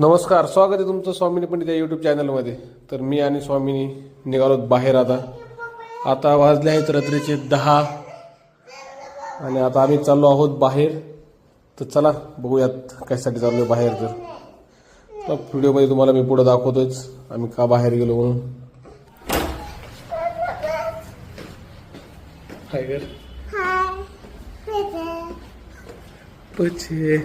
नमस्कार, स्वागत आहे तुमचं स्वामिनी पंडित या यूट्यूब चॅनलमध्ये. तर मी आणि स्वामिनी निघालो बाहेर. आता वाजले आहेत रात्रीचे 10 आणि आता आम्ही चाललो आहोत बाहेर. तर चला बघूयात कशासाठी चाललो बाहेर. तर व्हिडिओमध्ये तुम्हाला मी पुढे दाखवतोच आम्ही का बाहेर गेलो म्हणून. हाय गर पछे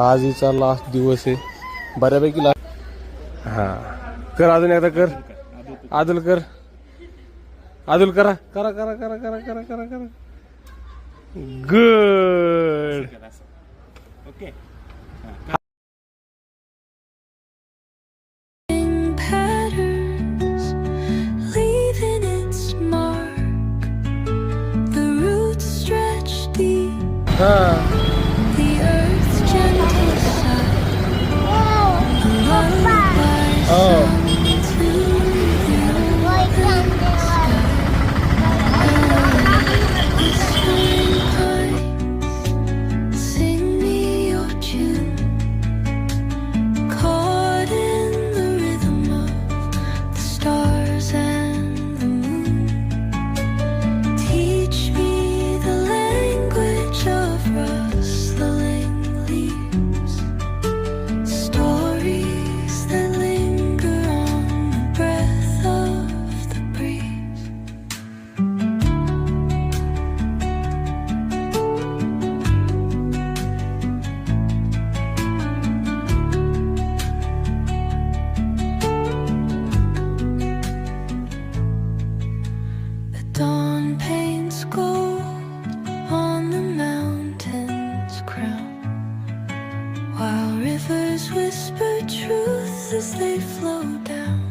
आज हिचा लास्ट दिवस आहे बऱ्यापैकी. हा कर, अजून एकदा कर. आदुल कर, आदुल करा करा करा करा करा करा करा करा. गुड. ओके. हा Dawn paints gold on the mountain's crown, while rivers whisper truth as they flow down.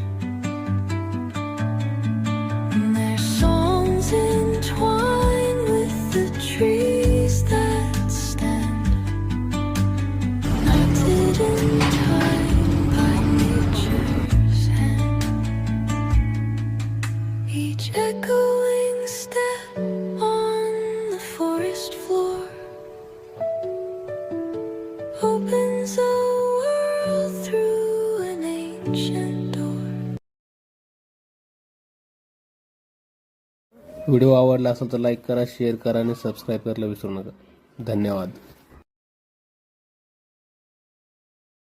And their songs entwine with the trees that stand, knotted in time by nature's hand. Each echoing step on the forest floor opens a world through an ancient door. Video आवडला असेल तर like करा, share करा आणि subscribe करायला विसरू नका. धन्यवाद.